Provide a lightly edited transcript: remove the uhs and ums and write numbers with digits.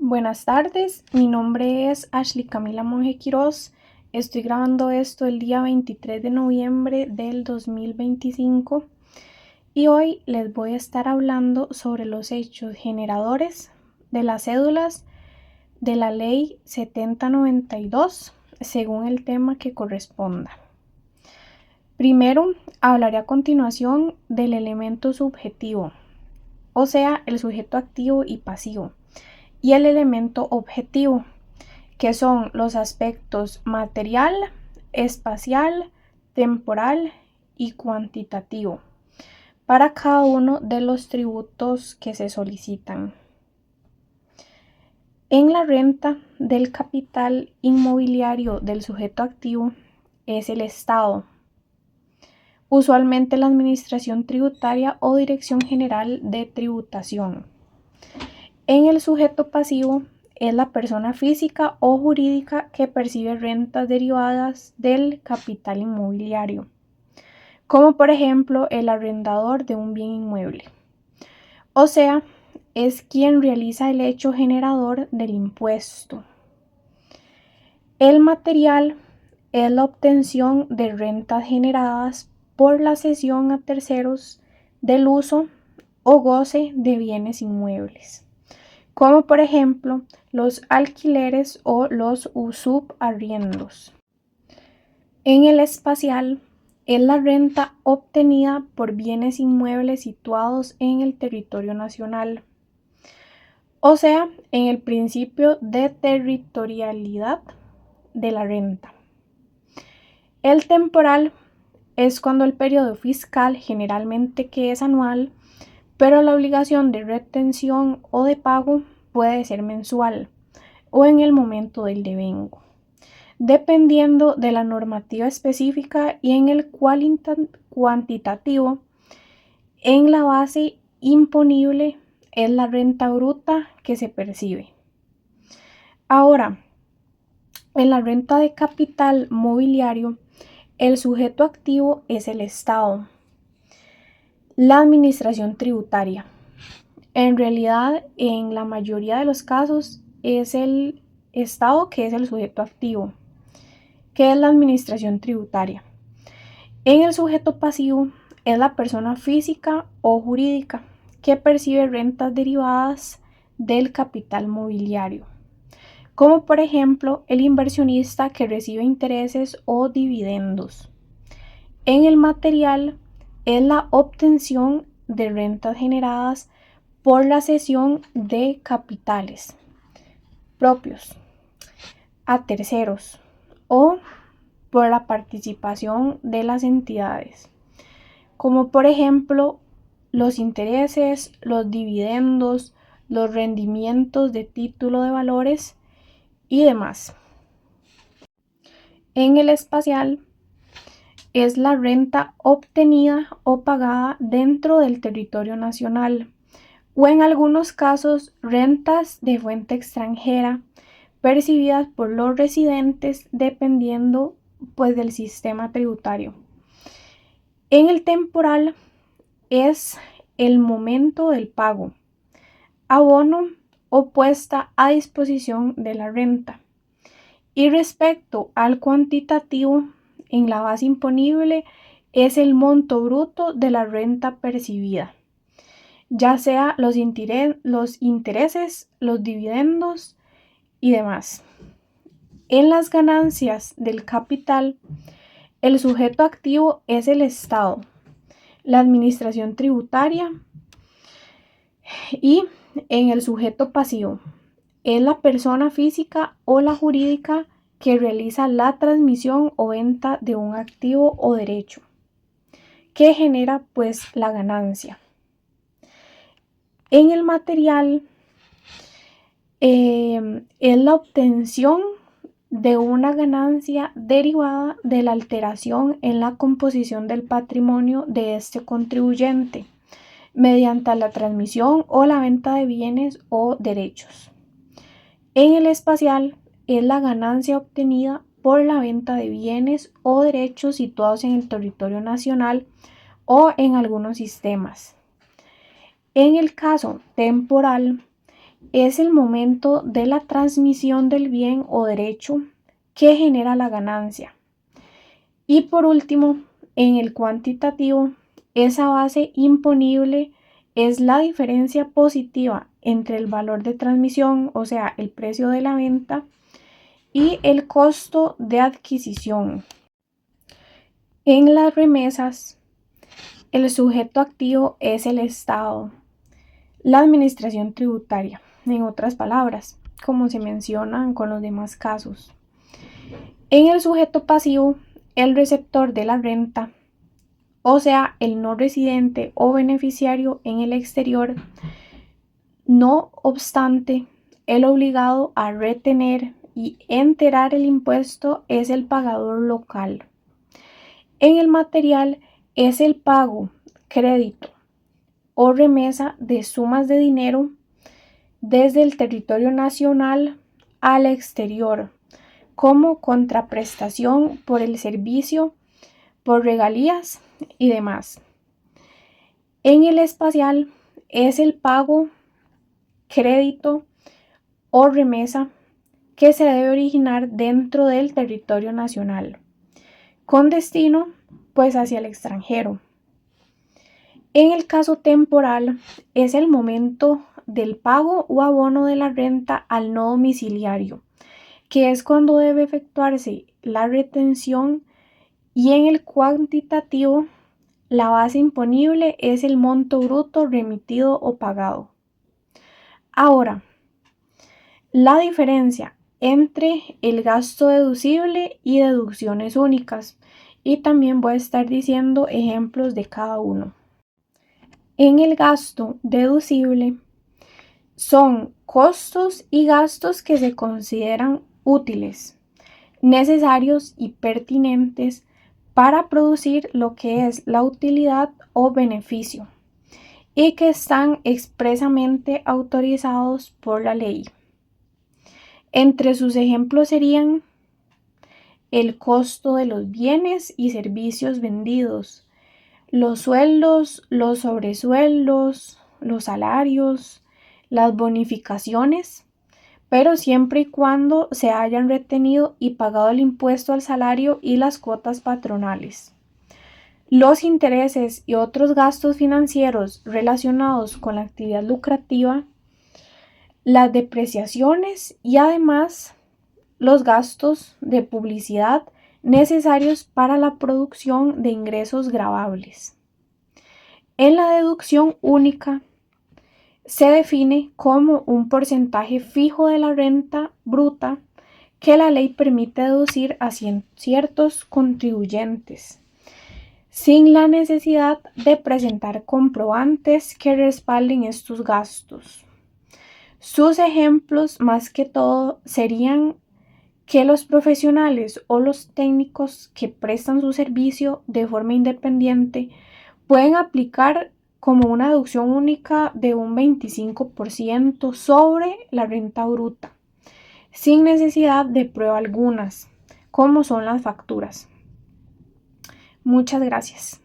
Buenas tardes, mi nombre es Ashley Camila Monge Quiroz. Estoy grabando esto el día 23 de noviembre del 2025 y hoy les voy a estar hablando sobre los hechos generadores de las cédulas de la Ley 7092 según el tema que corresponda. Primero, hablaré a continuación del elemento subjetivo, o sea, el sujeto activo y pasivo, y el elemento objetivo, que son los aspectos material, espacial, temporal y cuantitativo, para cada uno de los tributos que se solicitan. En la renta del capital inmobiliario del sujeto activo es el Estado, usualmente la Administración Tributaria o Dirección General de Tributación. En el sujeto pasivo es la persona física o jurídica que percibe rentas derivadas del capital inmobiliario, como por ejemplo el arrendador de un bien inmueble. O sea, es quien realiza el hecho generador del impuesto. El material es la obtención de rentas generadas por la cesión a terceros del uso o goce de bienes inmuebles, como por ejemplo los alquileres o los subarriendos. En el espacial es la renta obtenida por bienes inmuebles situados en el territorio nacional, o sea, en el principio de territorialidad de la renta. El temporal es cuando el periodo fiscal, generalmente que es anual, pero la obligación de retención o de pago puede ser mensual o en el momento del devengo, dependiendo de la normativa específica, y en el cuantitativo, en la base imponible es la renta bruta que se percibe. Ahora, en la renta de capital mobiliario, el sujeto activo es el Estado, la Administración Tributaria. En realidad, en la mayoría de los casos es el Estado que es el sujeto activo, que es la Administración Tributaria. En el sujeto pasivo es la persona física o jurídica que percibe rentas derivadas del capital mobiliario, como por ejemplo el inversionista que recibe intereses o dividendos. En el material es la obtención de rentas generadas por la cesión de capitales propios a terceros o por la participación de las entidades, como por ejemplo los intereses, los dividendos, los rendimientos de título de valores y demás. En el espacial es la renta obtenida o pagada dentro del territorio nacional, o en algunos casos rentas de fuente extranjera percibidas por los residentes dependiendo del sistema tributario. En el temporal es el momento del pago, abono o puesta a disposición de la renta. Y respecto al cuantitativo, en la base imponible es el monto bruto de la renta percibida, ya sea los intereses, los dividendos y demás. En las ganancias del capital, el sujeto activo es el Estado, la Administración Tributaria, y en el sujeto pasivo es la persona física o la jurídica que realiza la transmisión o venta de un activo o derecho, que genera la ganancia. En el material es la obtención de una ganancia derivada de la alteración en la composición del patrimonio de este contribuyente mediante la transmisión o la venta de bienes o derechos. En el espacial es la ganancia obtenida por la venta de bienes o derechos situados en el territorio nacional o en algunos sistemas. En el caso temporal es el momento de la transmisión del bien o derecho que genera la ganancia. Y por último, en el cuantitativo, esa base imponible es la diferencia positiva entre el valor de transmisión, o sea, el precio de la venta, y el costo de adquisición. En las remesas, el sujeto activo es el Estado, la administración tributaria, en otras palabras, como se mencionan con los demás casos. En el sujeto pasivo, el receptor de la renta, o sea, el no residente o beneficiario en el exterior. No obstante, el obligado a retener y enterar el impuesto es el pagador local. En el material es el pago, crédito o remesa de sumas de dinero desde el territorio nacional al exterior como contraprestación por el servicio, por regalías y demás. En el espacial es el pago, crédito o remesa que se debe originar dentro del territorio nacional, con destino pues hacia el extranjero. En el caso temporal es el momento del pago o abono de la renta al no domiciliario, que es cuando debe efectuarse la retención, y en el cuantitativo la base imponible es el monto bruto remitido o pagado. Ahora, la diferencia entre el gasto deducible y deducciones únicas, y también voy a estar diciendo ejemplos de cada uno. En el gasto deducible son costos y gastos que se consideran útiles, necesarios y pertinentes para producir lo que es la utilidad o beneficio y que están expresamente autorizados por la ley. Entre sus ejemplos serían el costo de los bienes y servicios vendidos, los sueldos, los sobresueldos, los salarios, las bonificaciones, pero siempre y cuando se hayan retenido y pagado el impuesto al salario y las cuotas patronales. Los intereses y otros gastos financieros relacionados con la actividad lucrativa, las depreciaciones y además los gastos de publicidad necesarios para la producción de ingresos gravables. En la deducción única se define como un porcentaje fijo de la renta bruta que la ley permite deducir a ciertos contribuyentes, sin la necesidad de presentar comprobantes que respalden estos gastos. Sus ejemplos, más que todo, serían que los profesionales o los técnicos que prestan su servicio de forma independiente pueden aplicar como una deducción única de un 25% sobre la renta bruta, sin necesidad de prueba algunas, como son las facturas. Muchas gracias.